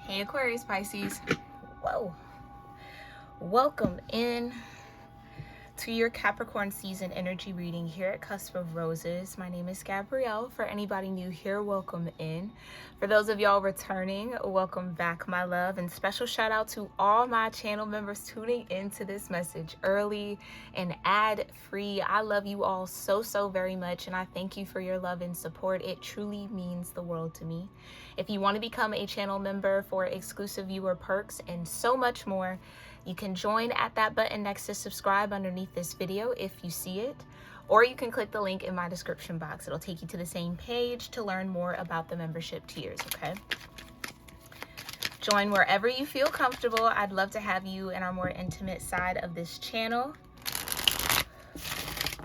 Hey Aquarius-Pisces. Whoa. Welcome in to your Capricorn season energy reading here at Cusp of Roses. My name is Gabrielle. For anybody new here, welcome in. For those of y'all returning, welcome back, my love. And special shout out to all my channel members tuning into this message early and ad-free. I love you all so very much, and I thank you for your love and support. It truly means the world to me. If you want to become a channel member for exclusive viewer perks and so much more, you can join at that button next to subscribe underneath this video if you see it, or you can click the link in my description box. It'll take you to the same page to learn more about the membership tiers, okay? Join wherever you feel comfortable. I'd love to have you in our more intimate side of this channel.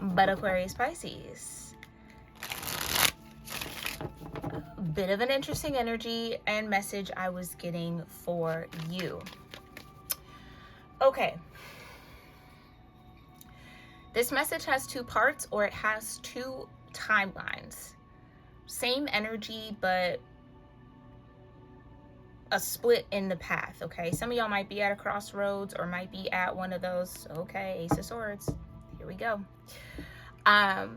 But Aquarius-Pisces, bit of an interesting energy and message I was getting for you. Okay, this message has two parts, or it has two timelines. Same energy, but a split in the path, okay? Some of y'all might be at a crossroads or might be at one of those, okay, Ace of Swords. Here we go. A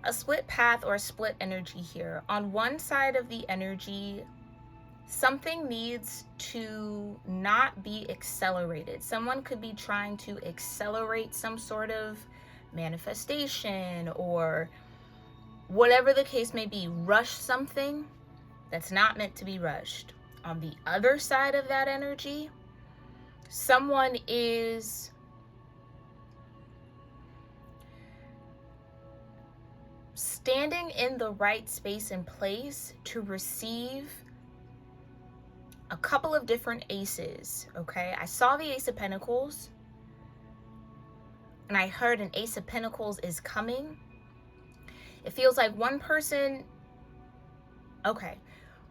split path or a split energy here. On one side of the energy, something needs to not be accelerated. Someone could be trying to accelerate some sort of manifestation or whatever the case may be, rush something that's not meant to be rushed. On the other side of that energy, someone is standing in the right space and place to receive a couple of different aces, okay? I saw the Ace of Pentacles, and I heard an Ace of Pentacles is coming. It feels like one person, okay,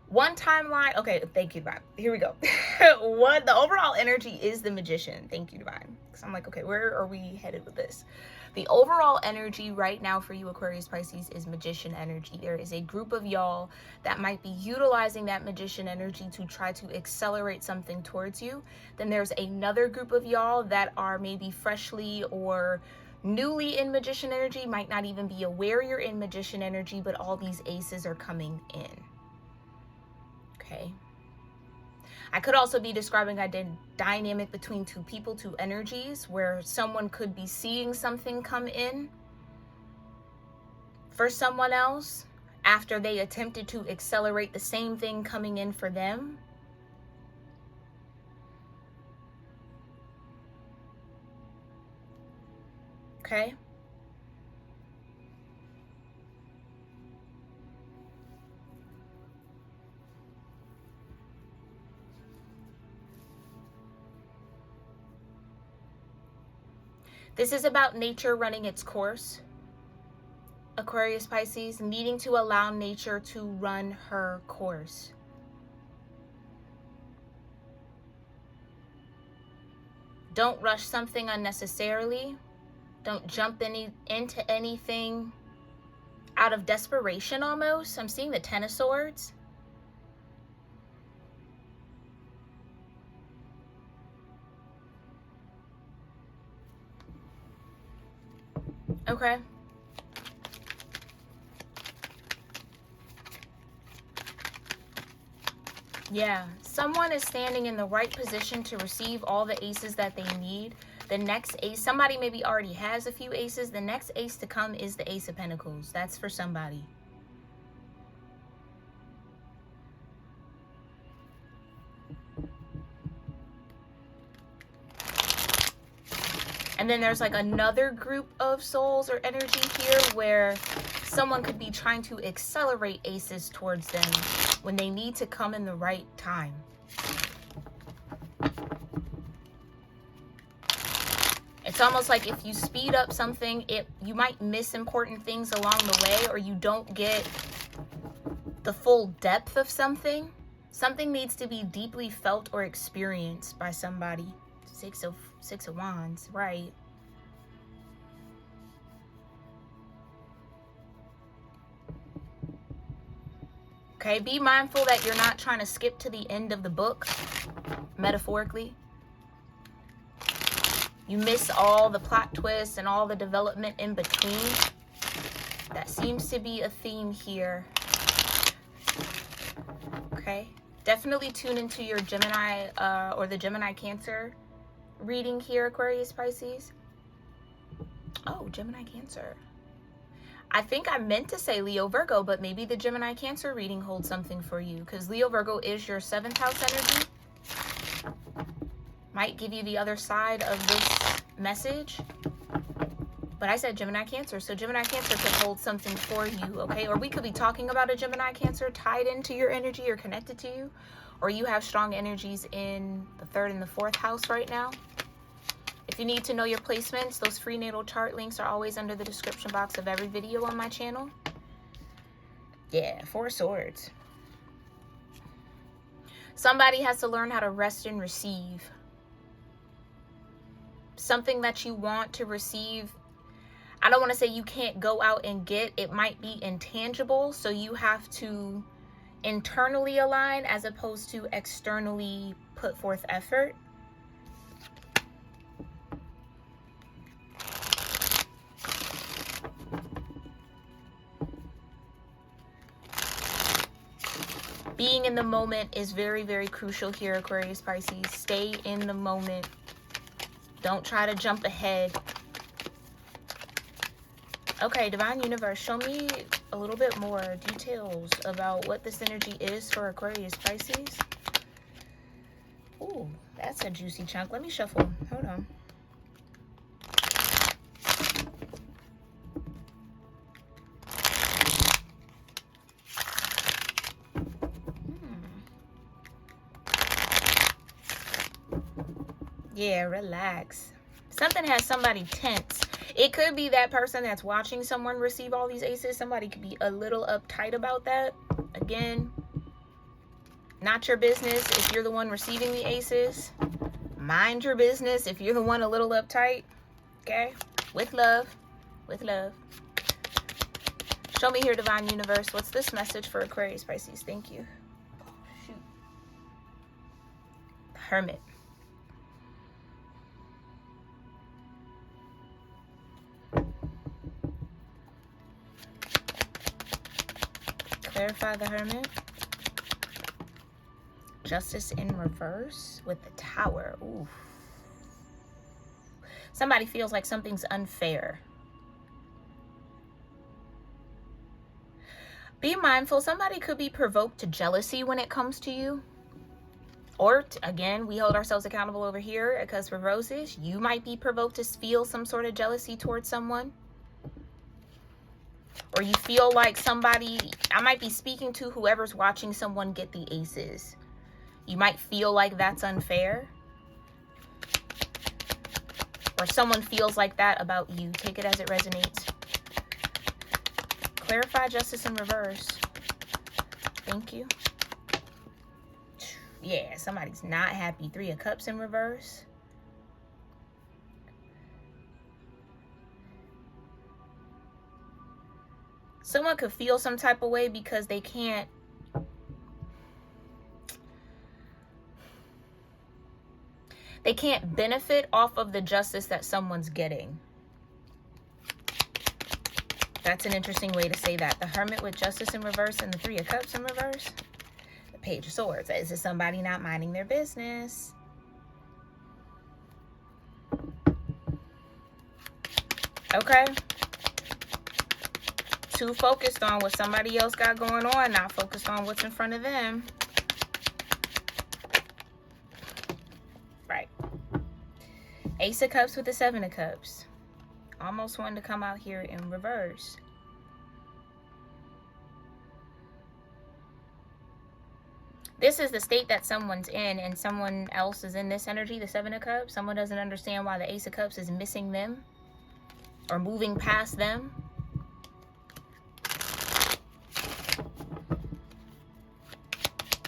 one timeline, okay, thank you, Divine. Here we go. The overall energy is the Magician. Thank you, Divine. Because I'm like, okay, where are we headed with this? The overall energy right now for you Aquarius-Pisces is Magician energy. There is a group of y'all that might be utilizing that Magician energy to try to accelerate something towards you. Then there's another group of y'all that are maybe freshly or newly in Magician energy, might not even be aware you're in Magician energy, but all these aces are coming in. Okay. I could also be describing a dynamic between two people, two energies, where someone could be seeing something come in for someone else after they attempted to accelerate the same thing coming in for them. Okay. This is about nature running its course. Aquarius-Pisces, needing to allow nature to run her course. Don't rush something unnecessarily. Don't jump into anything out of desperation almost. I'm seeing the Ten of Swords. Okay. Yeah, someone is standing in the right position to receive all the aces that they need. The next ace, somebody maybe already has a few aces. The next ace to come is the Ace of Pentacles. That's for somebody. And then there's like another group of souls or energy here where someone could be trying to accelerate aces towards them when they need to come in the right time. It's almost like if you speed up something, you might miss important things along the way, or you don't get the full depth of something. Something needs to be deeply felt or experienced by somebody. Six of Wands, right? Okay, be mindful that you're not trying to skip to the end of the book, metaphorically. You miss all the plot twists and all the development in between. That seems to be a theme here. Okay, definitely tune into your Gemini or the Gemini Cancer reading here, Aquarius Pisces. Oh, Gemini Cancer. I think I meant to say Leo Virgo, but maybe the Gemini Cancer reading holds something for you, because Leo Virgo is your 7th house energy. Might give you the other side of this message. But I said Gemini Cancer, so Gemini Cancer could hold something for you, okay? Or we could be talking about a Gemini Cancer tied into your energy or connected to you. Or you have strong energies in the 3rd and the 4th house right now. If you need to know your placements, those free natal chart links are always under the description box of every video on my channel. Yeah, 4 swords. Somebody has to learn how to rest and receive. Something that you want to receive, I don't want to say you can't go out and get. It might be intangible, so you have to internally align as opposed to externally put forth effort. Being in the moment is very, very crucial here, Aquarius Pisces. Stay in the moment. Don't try to jump ahead. Okay, Divine Universe, show me a little bit more details about what this energy is for Aquarius Pisces. Ooh, that's a juicy chunk. Let me shuffle. Hold on. Yeah, relax. Something has somebody tense. It could be that person that's watching someone receive all these aces. Somebody could be a little uptight about that. Again, not your business if you're the one receiving the aces. Mind your business if you're the one a little uptight. Okay? With love. With love. Show me here, Divine Universe. What's this message for Aquarius Pisces? Thank you. Oh, shoot. The Hermit. Clarify the Hermit. Justice in reverse with the Tower. Ooh. Somebody feels like something's unfair. Be mindful. Somebody could be provoked to jealousy when it comes to you. Or, again, we hold ourselves accountable over here at Cusp of Roses. You might be provoked to feel some sort of jealousy towards someone. Or you feel like somebody, I might be speaking to whoever's watching someone get the aces. You might feel like that's unfair. Or someone feels like that about you. Take it as it resonates. Clarify justice in reverse. Thank you. Yeah, somebody's not happy. 3 of Cups in reverse. Someone could feel some type of way because they can't benefit off of the justice that someone's getting. That's an interesting way to say that. The Hermit with justice in reverse and the 3 of Cups in reverse. The Page of Swords. Is it somebody not minding their business? Okay. Too focused on what somebody else got going on, not focused on what's in front of them. Right. Ace of Cups with the 7 of Cups. Almost wanted to come out here in reverse. This is the state that someone's in, and someone else is in this energy, the 7 of Cups. Someone doesn't understand why the Ace of Cups is missing them or moving past them.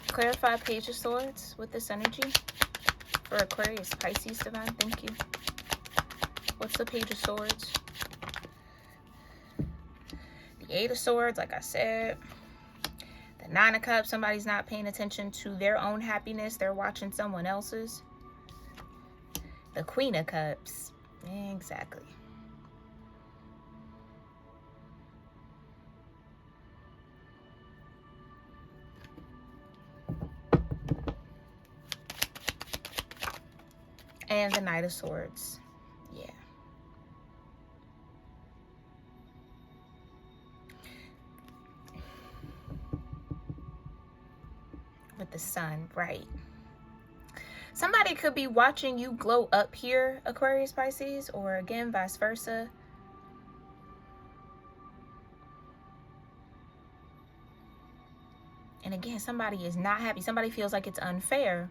Clarify Page of Swords with this energy for Aquarius Pisces, Divine. Thank you. What's the Page of Swords? The 8 of Swords, like I said. The Nine of Cups, somebody's not paying attention to their own happiness. They're watching someone else's. The Queen of Cups. Exactly. And the Knight of Swords. Yeah. With the Sun, right. Somebody could be watching you glow up here, Aquarius, Pisces, or again, vice versa. And again, somebody is not happy. Somebody feels like it's unfair.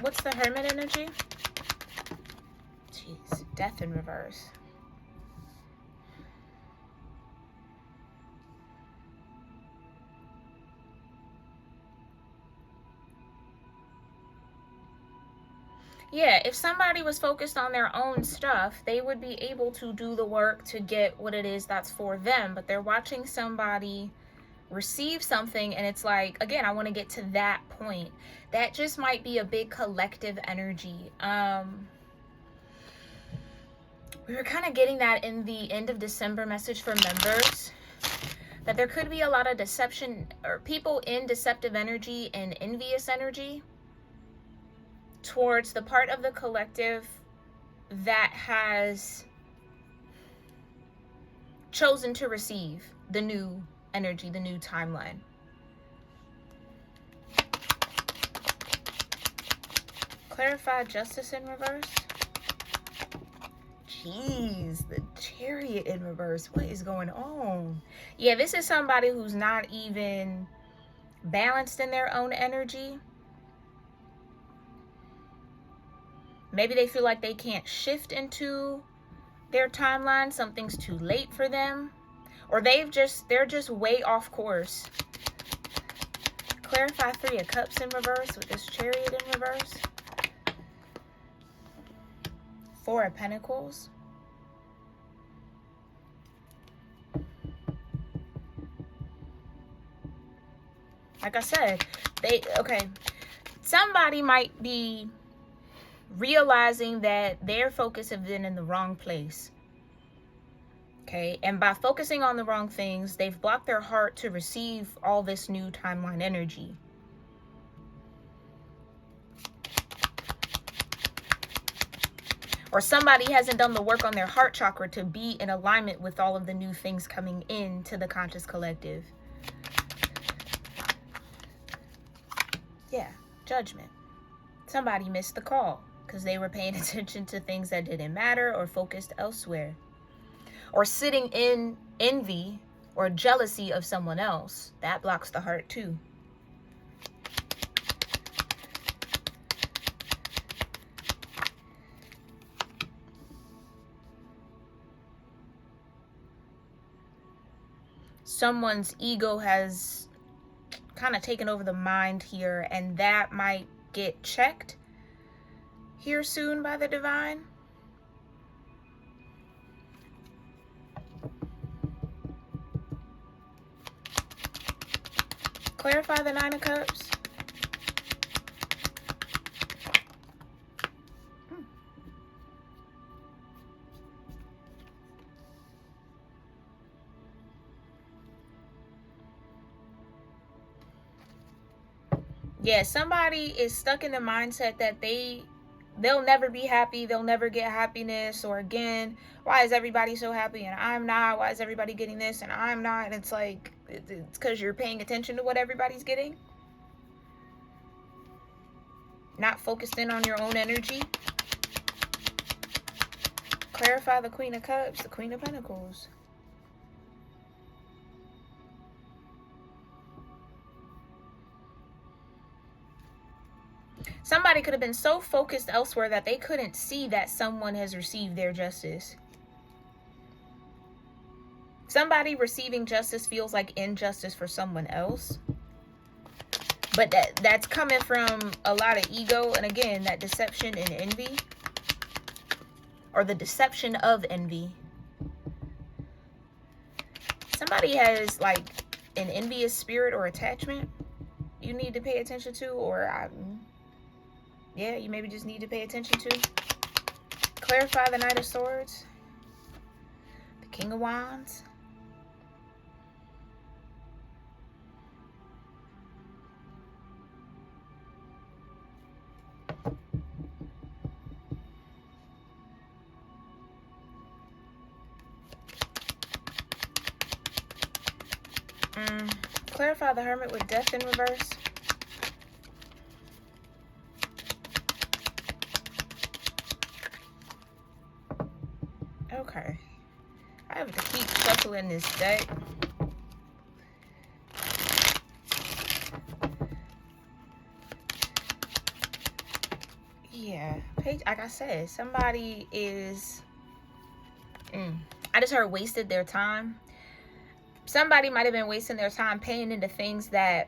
What's the Hermit energy? Jeez, Death in reverse. Yeah, if somebody was focused on their own stuff, they would be able to do the work to get what it is that's for them. But they're watching somebody receive something, and it's like, again, I want to get to that point. That just might be a big collective energy. We were kind of getting that in the end of December message for members, that there could be a lot of deception, or people in deceptive energy and envious energy towards the part of the collective that has chosen to receive the new energy, the new timeline. Clarify Justice in reverse. Jeez, the Chariot in reverse. What is going on? Yeah, this is somebody who's not even balanced in their own energy. Maybe they feel like they can't shift into their timeline. Something's too late for them. Or they're just way off course. Clarify Three of Cups in reverse with this Chariot in reverse. Four of Pentacles. Like I said, somebody might be realizing that their focus has been in the wrong place. Okay, and by focusing on the wrong things, they've blocked their heart to receive all this new timeline energy. Or somebody hasn't done the work on their heart chakra to be in alignment with all of the new things coming into the conscious collective. Yeah, Judgment. Somebody missed the call because they were paying attention to things that didn't matter or focused elsewhere. Or sitting in envy or jealousy of someone else. That blocks the heart too. Someone's ego has kind of taken over the mind here, and that might get checked here soon by the divine. Clarify the Nine of Cups. Yeah, somebody is stuck in the mindset that they'll never be happy, they'll never get happiness, or again, why is everybody so happy and I'm not? Why is everybody getting this and I'm not? And it's like, it's because you're paying attention to what everybody's getting. Not focused in on your own energy. Clarify the Queen of Cups, the Queen of Pentacles. Somebody could have been so focused elsewhere that they couldn't see that someone has received their justice. Somebody receiving justice feels like injustice for someone else. But that's coming from a lot of ego. And again, that deception and envy. Or the deception of envy. Somebody has like an envious spirit or attachment you need to pay attention to. Or, yeah, you maybe just need to pay attention to. Clarify the Knight of Swords. The King of Wands. Clarify the Hermit with Death in reverse. Okay. I have to keep shuffling this deck. Yeah. Like I said, somebody is... I just heard wasted their time. Somebody might have been wasting their time paying into things that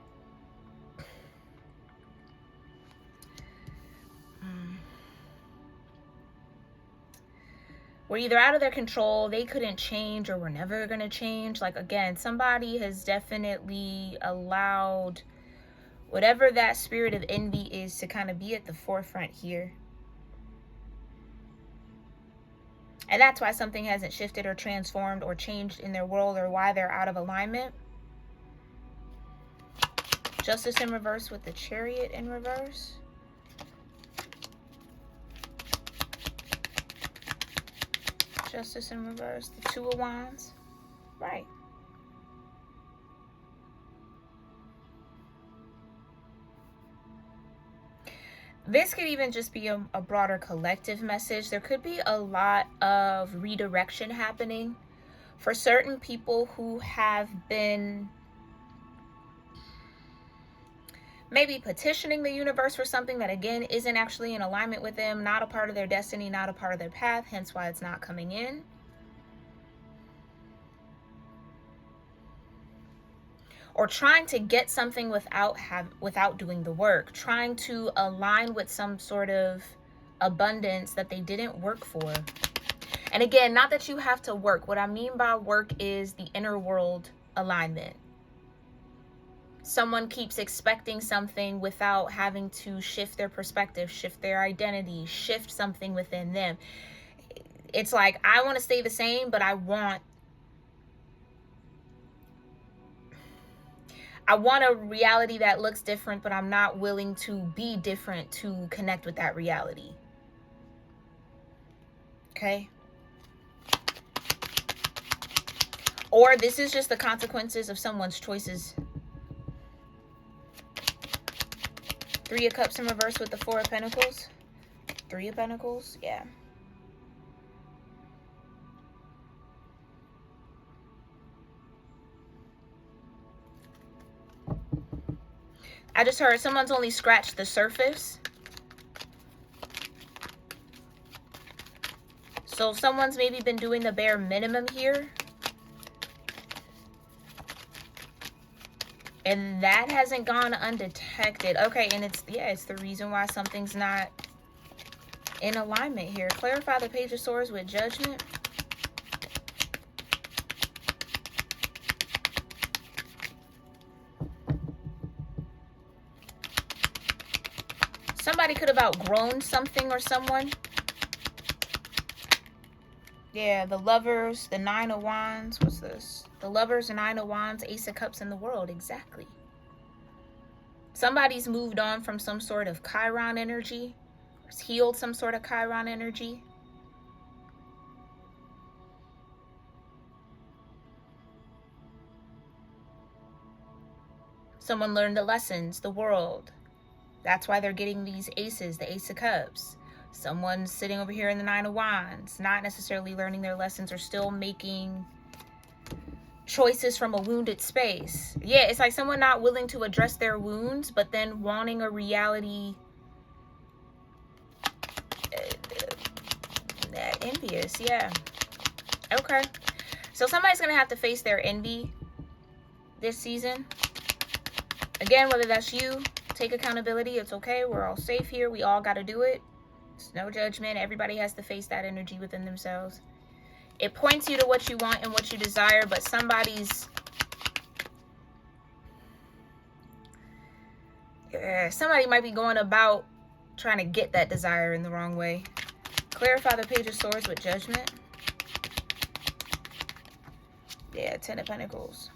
were either out of their control, they couldn't change, or were never going to change. Like, again, somebody has definitely allowed whatever that spirit of envy is to kind of be at the forefront here. And that's why something hasn't shifted or transformed or changed in their world, or why they're out of alignment. Justice in reverse with the Chariot in reverse. Justice in reverse. The Two of Wands. Right. This could even just be a broader collective message. There could be a lot of redirection happening for certain people who have been maybe petitioning the universe for something that, again, isn't actually in alignment with them, not a part of their destiny, not a part of their path, hence why it's not coming in. Or trying to get something without doing the work, trying to align with some sort of abundance that they didn't work for. And again, not that you have to work. What I mean by work is the inner world alignment. Someone keeps expecting something without having to shift their perspective, shift their identity, shift something within them. It's like, I want to stay the same, but I want a reality that looks different, but I'm not willing to be different to connect with that reality. Okay? Or this is just the consequences of someone's choices. Three of Cups in reverse with the Four of Pentacles. Three of Pentacles, yeah. I just heard someone's only scratched the surface. So someone's maybe been doing the bare minimum here. And that hasn't gone undetected. Okay, and it's the reason why something's not in alignment here. Clarify the Page of Swords with Judgment. Somebody could have outgrown something or someone. Yeah, the Lovers, the Nine of Wands. What's this? The Lovers, the Nine of Wands, Ace of Cups in the World. Exactly. Somebody's moved on from some sort of Chiron energy. Or healed some sort of Chiron energy. Someone learned the lessons, the world. That's why they're getting these aces, the Ace of Cups. Someone's sitting over here in the Nine of Wands, not necessarily learning their lessons, or still making choices from a wounded space. Yeah, it's like someone not willing to address their wounds, but then wanting a reality that envious. Yeah. Okay. So somebody's going to have to face their envy this season. Again, whether that's you, take accountability. It's okay. We're all safe here. We all got to do it. It's no judgment. Everybody has to face that energy within themselves. It points you to what you want and what you desire, but somebody might be going about trying to get that desire in the wrong way. Clarify the Page of Swords with Judgment. Yeah, Ten of Pentacles.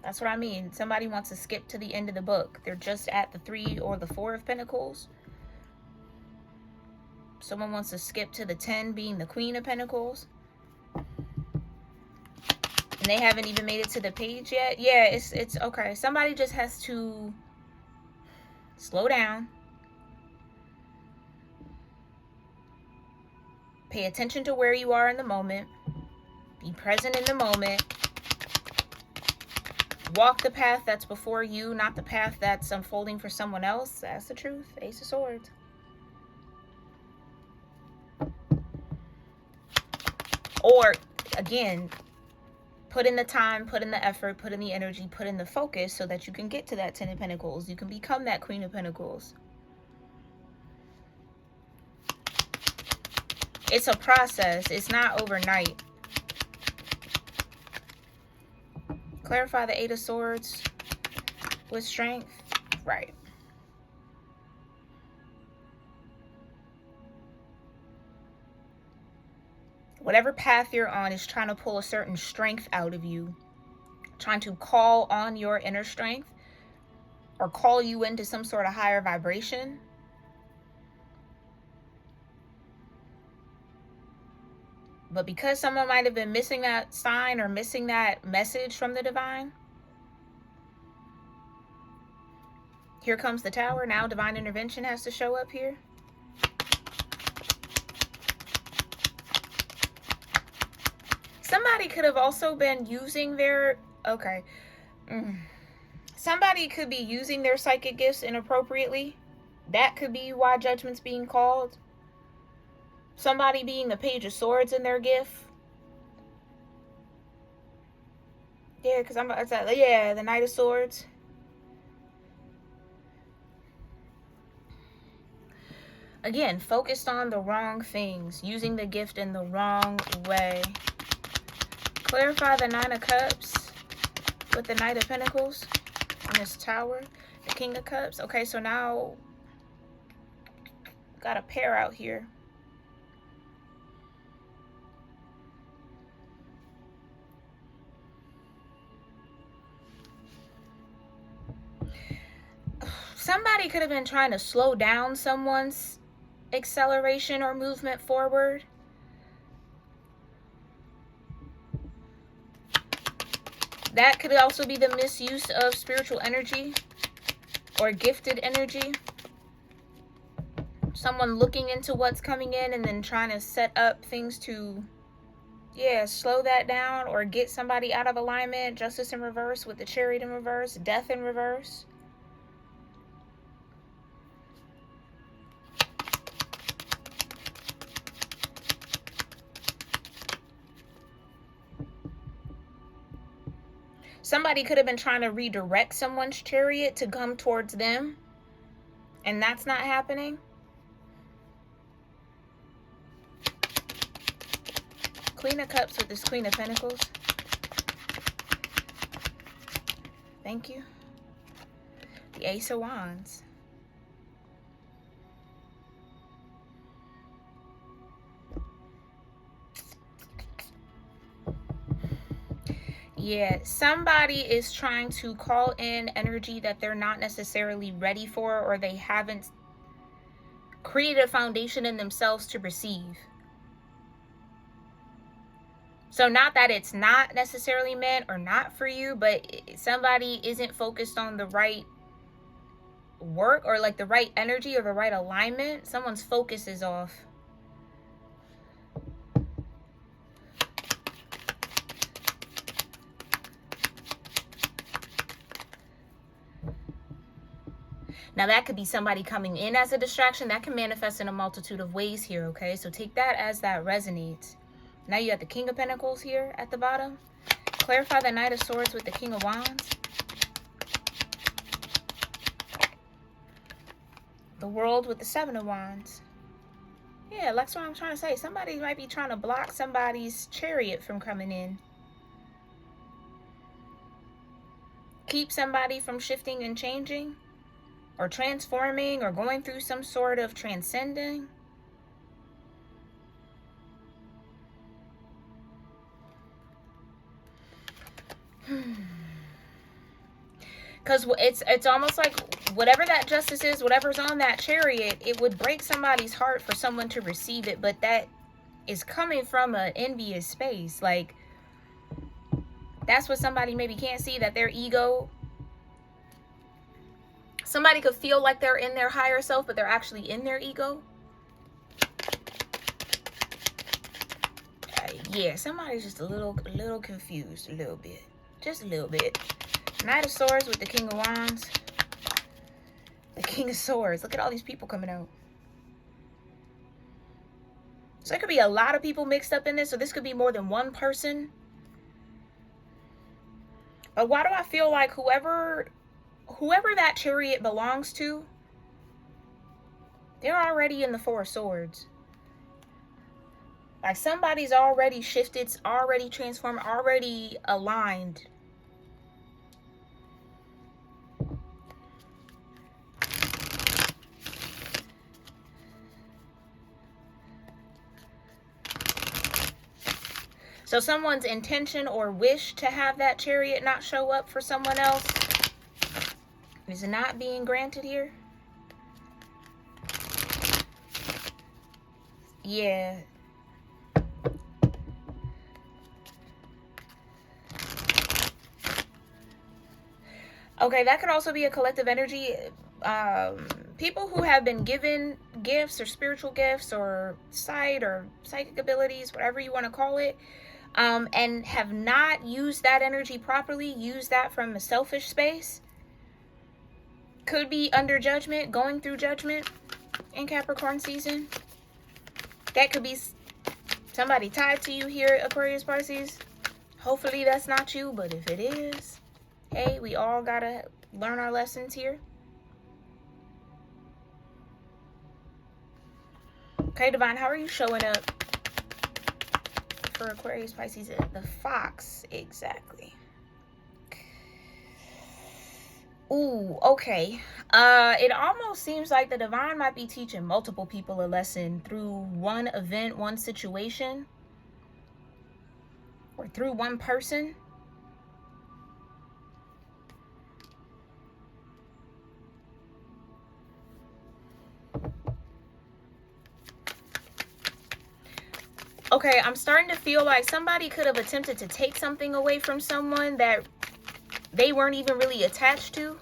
That's what I mean. Somebody wants to skip to the end of the book. They're just at the 3 or the 4 of Pentacles. Someone wants to skip to the 10 being the Queen of Pentacles. And they haven't even made it to the page yet. Yeah, it's okay. Somebody just has to slow down. Pay attention to where you are in the moment. Be present in the moment. Walk the path that's before you, not the path that's unfolding for someone else. That's the truth. Ace of Swords. Or, again, put in the time, put in the effort, put in the energy, put in the focus so that you can get to that 10 of Pentacles. You can become that Queen of Pentacles. It's a process. It's not overnight. Clarify the 8 of Swords with Strength. Right. Whatever path you're on is trying to pull a certain strength out of you. Trying to call on your inner strength. Or call you into some sort of higher vibration. But because someone might have been missing that sign or missing that message from the divine, here comes the Tower. Now divine intervention has to show up here. Somebody could have also been using their... Okay. Somebody could be using their psychic gifts inappropriately. That could be why judgment's being called. Somebody being the Page of Swords in their gift. Yeah, because yeah, the Knight of Swords. Again, focused on the wrong things. Using the gift in the wrong way. Clarify the 9 of Cups with the Knight of Pentacles on this Tower. The King of Cups. Okay, so now got a pair out here. Somebody could have been trying to slow down someone's acceleration or movement forward. That could also be the misuse of spiritual energy or gifted energy. Someone looking into what's coming in and then trying to set up things to, yeah, slow that down or get somebody out of alignment. Justice in reverse with the Chariot in reverse. Death in reverse. Somebody could have been trying to redirect someone's chariot to come towards them. And that's not happening. Queen of Cups with this Queen of Pentacles. Thank you. The Ace of Wands. Yeah, somebody is trying to call in energy that they're not necessarily ready for, or they haven't created a foundation in themselves to receive. So not that it's not necessarily meant or not for you, but somebody isn't focused on the right work or like the right energy or the right alignment. Someone's focus is off. Now, that could be somebody coming in as a distraction. That can manifest in a multitude of ways here, okay? So take that as that resonates. Now you have the King of Pentacles here at the bottom. Clarify the Knight of Swords with the King of Wands. The World with the Seven of Wands. Yeah, that's what I'm trying to say. Somebody might be trying to block somebody's chariot from coming in. Keep somebody from shifting and changing, or transforming, or going through some sort of transcending. Because it's almost like whatever that justice is, whatever's on that chariot, it would break somebody's heart for someone to receive it, but that is coming from an envious space. Like, that's what somebody maybe can't see, that their ego, somebody could feel like they're in their higher self, but they're actually in their ego. Yeah, somebody's just a little confused, a little bit, just a little bit. Knight of Swords with the King of Wands. The King of Swords. Look at all these people coming out. So there could be a lot of people mixed up in this. So this could be more than one person. But why do I feel like whoever that chariot belongs to, they're already in the Four of Swords. Like, somebody's already shifted, already transformed, already aligned. So someone's intention or wish to have that chariot not show up for someone else is not being granted here. Yeah. Okay, that could also be a collective energy. People who have been given gifts or spiritual gifts or sight or psychic abilities, whatever you want to call it, and have not used that energy properly, use that from a selfish space, could be under judgment, going through judgment in Capricorn season. That could be somebody tied to you here, Aquarius Pisces. Hopefully that's not you, but if it is, hey, we all gotta learn our lessons here. Okay, Divine, how are you showing up for Aquarius Pisces? The fox, exactly. Ooh, okay. It almost seems like the Divine might be teaching multiple people a lesson through one event, one situation, or through one person. Okay, I'm starting to feel like somebody could have attempted to take something away from someone that they weren't even really attached to.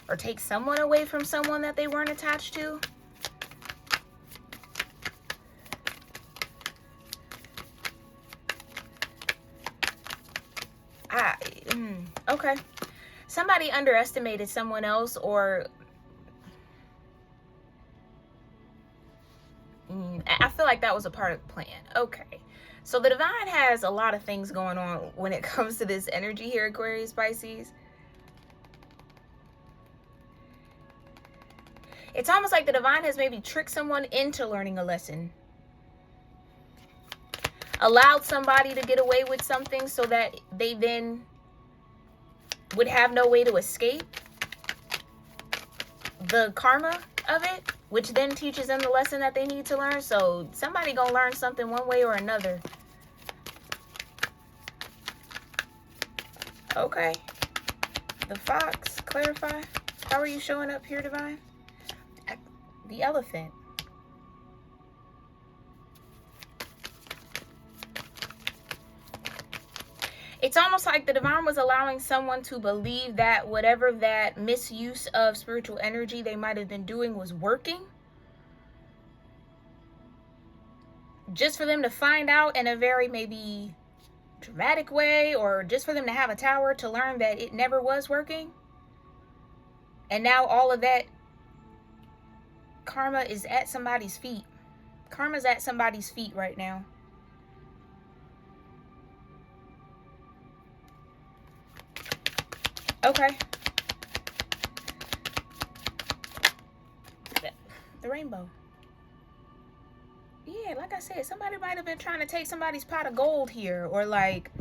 Or take someone away from someone that they weren't attached to. Okay. Somebody underestimated someone else, or I feel like that was a part of the plan. Okay. So the Divine has a lot of things going on when it comes to this energy here, Aquarius Pisces. It's almost like the Divine has maybe tricked someone into learning a lesson. Allowed somebody to get away with something so that they then would have no way to escape the karma of it, which then teaches them the lesson that they need to learn. So somebody gonna learn something one way or another. Okay. The fox, clarify. How are you showing up here, Divine? The elephant. It's almost like the Divine was allowing someone to believe that whatever that misuse of spiritual energy they might have been doing was working. Just for them to find out in a very maybe dramatic way, or just for them to have a tower to learn that it never was working. And now all of that karma is at somebody's feet. Karma's at somebody's feet right now. Okay. The rainbow. Yeah, like I said, somebody might have been trying to take somebody's pot of gold here. Or like,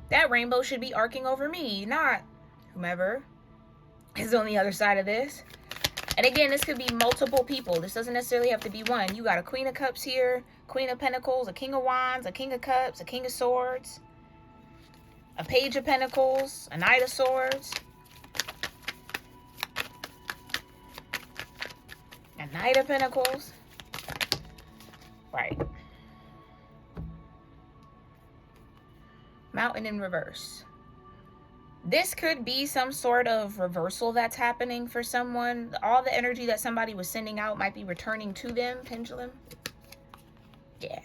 that rainbow should be arcing over me, not whomever is on the other side of this. And again, this could be multiple people. This doesn't necessarily have to be one. You got a Queen of Cups here, Queen of Pentacles, a King of Wands, a King of Cups, a King of Swords, a Page of Pentacles, a Knight of Swords, a Knight of Pentacles. Right. Mountain in reverse. This could be some sort of reversal that's happening for someone. All the energy that somebody was sending out might be returning to them. Pendulum. Yeah.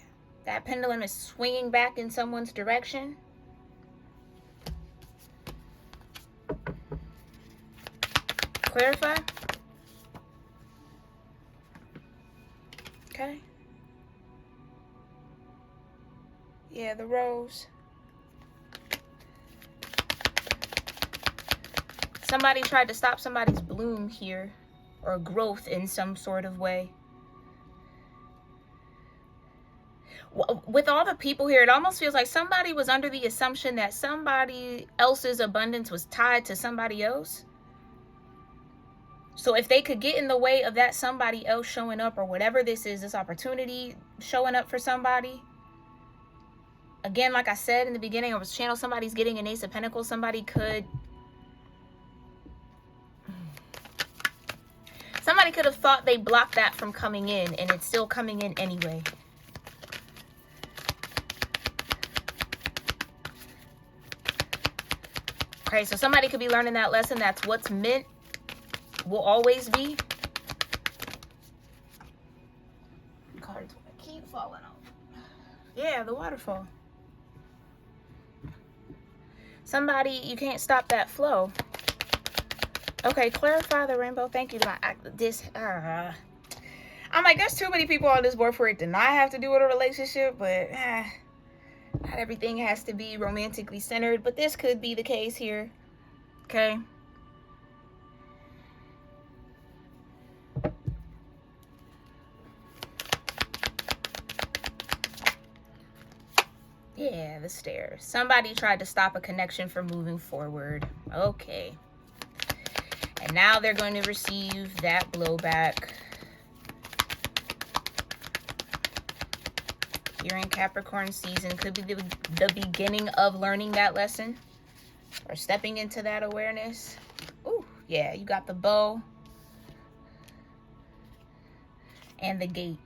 That pendulum is swinging back in someone's direction. Clarify. Okay. Yeah, the rose. Somebody tried to stop somebody's bloom here, or growth in some sort of way. With all the people here, it almost feels like somebody was under the assumption that somebody else's abundance was tied to somebody else. So if they could get in the way of that somebody else showing up, or whatever this is, this opportunity showing up for somebody. Again, like I said in the beginning, I was channel, somebody's getting an Ace of Pentacles. Somebody could have thought they blocked that from coming in, and it's still coming in anyway. Okay, so somebody could be learning that lesson. That's what's meant will always be. Cards keep falling off. Yeah, the waterfall. Somebody, you can't stop that flow. Okay, clarify the rainbow. Thank you. I'm like, there's too many people on this board for it to not have to do with a relationship, but not everything has to be romantically centered, but this could be the case here. Okay. Yeah, the stairs. Somebody tried to stop a connection from moving forward. Okay. And now they're going to receive that blowback. You're in Capricorn season. Could be the beginning of learning that lesson, or stepping into that awareness. Ooh, yeah, you got the bow and the gate.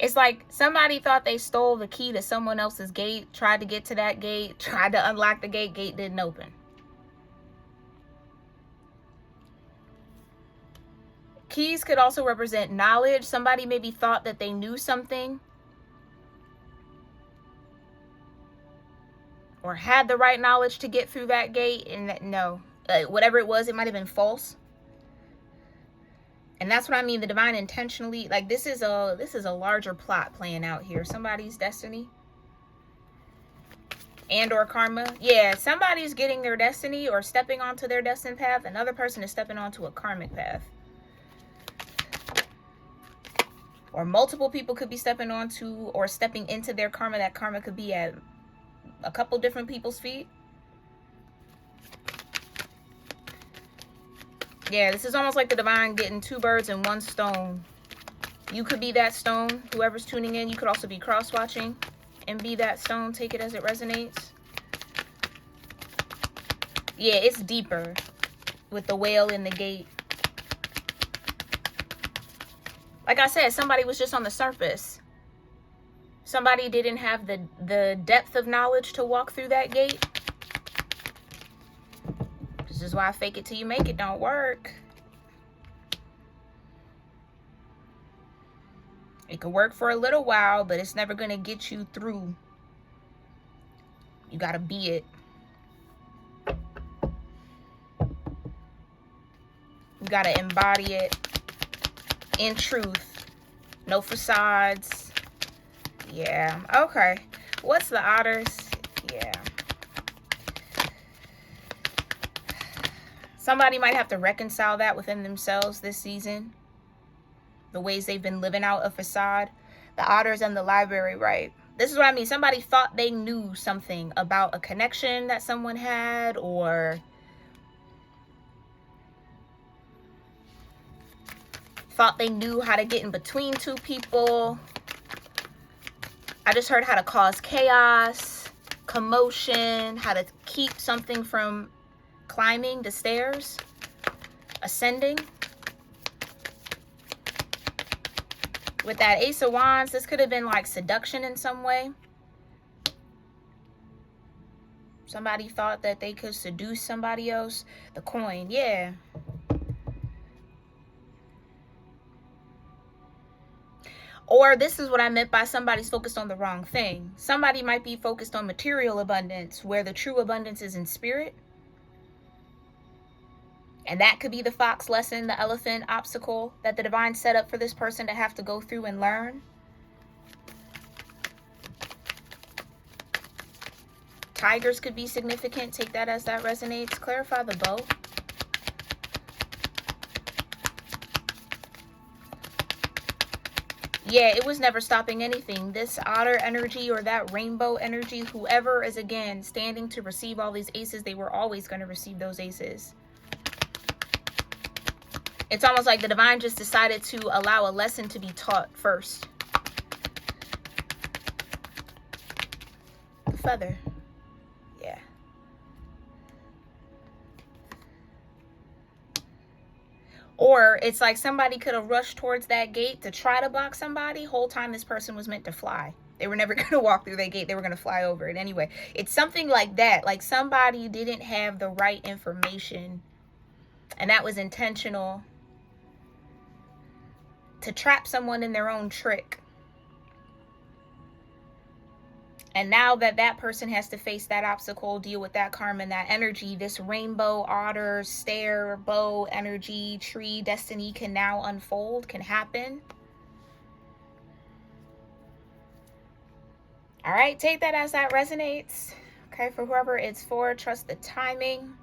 It's like somebody thought they stole the key to someone else's gate, tried to get to that gate, tried to unlock the gate, gate didn't open. Keys could also represent knowledge. Somebody maybe thought that they knew something, or had the right knowledge to get through that gate, and that, no, whatever it was, it might have been false. And that's what I mean, the divine intentionally, like this is a larger plot playing out here. Somebody's destiny and or karma. Yeah, somebody's getting their destiny or stepping onto their destined path. Another person is stepping onto a karmic path. Or multiple people could be stepping onto or stepping into their karma. That karma could be at a couple different people's feet. Yeah, this is almost like the divine getting two birds in one stone. You could be that stone. Whoever's tuning in, you could also be cross-watching and be that stone. Take it as it resonates. Yeah, it's deeper with the whale in the gate. Like I said, somebody was just on the surface. Somebody didn't have the depth of knowledge to walk through that gate. This is why fake it till you make it don't work. It could work for a little while, but it's never going to get you through. You got to be it. You got to embody it in truth. No facades. Yeah. Okay. What's the otters? Yeah. Somebody might have to reconcile that within themselves this season. The ways they've been living out a facade. The otters and the library, right? This is what I mean. Somebody thought they knew something about a connection that someone had, or thought they knew how to get in between two people. I just heard how to cause chaos, commotion, how to keep something from climbing the stairs, ascending. With that Ace of Wands, this could have been like seduction in some way. Somebody thought that they could seduce somebody else. The coin, yeah. Or this is what I meant by somebody's focused on the wrong thing. Somebody might be focused on material abundance, where the true abundance is in spirit. And that could be the fox lesson, the elephant obstacle that the divine set up for this person to have to go through and learn. Tigers could be significant. Take that as that resonates. Clarify the bow. Yeah, it was never stopping anything. This otter energy or that rainbow energy, whoever is, again, standing to receive all these aces, they were always going to receive those aces. It's almost like the divine just decided to allow a lesson to be taught first. The feather. Yeah. Or it's like somebody could have rushed towards that gate to try to block somebody. Whole time this person was meant to fly. They were never going to walk through that gate. They were going to fly over it anyway. It's something like that. Like somebody didn't have the right information. And that was intentional. To trap someone in their own trick. And now that that person has to face that obstacle, deal with that karma and that energy, this rainbow, otter, stair, bow, energy, tree, destiny can now unfold, can happen. All right, take that as that resonates. Okay, for whoever it's for, trust the timing.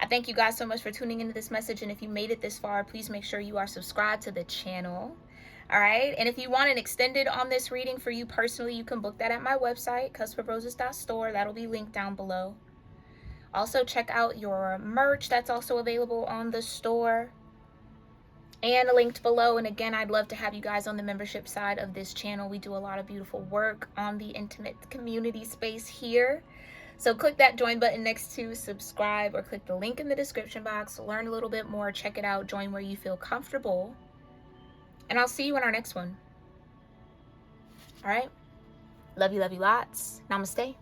I thank you guys so much for tuning into this message. And if you made it this far, please make sure you are subscribed to the channel. All right. And if you want an extended on this reading for you personally, you can book that at my website, cusproses.store. That'll be linked down below. Also, check out your merch. That's also available on the store and linked below. And again, I'd love to have you guys on the membership side of this channel. We do a lot of beautiful work on the intimate community space here. So click that join button next to subscribe, or click the link in the description box. Learn a little bit more. Check it out. Join where you feel comfortable. And I'll see you in our next one. All right. Love you lots. Namaste.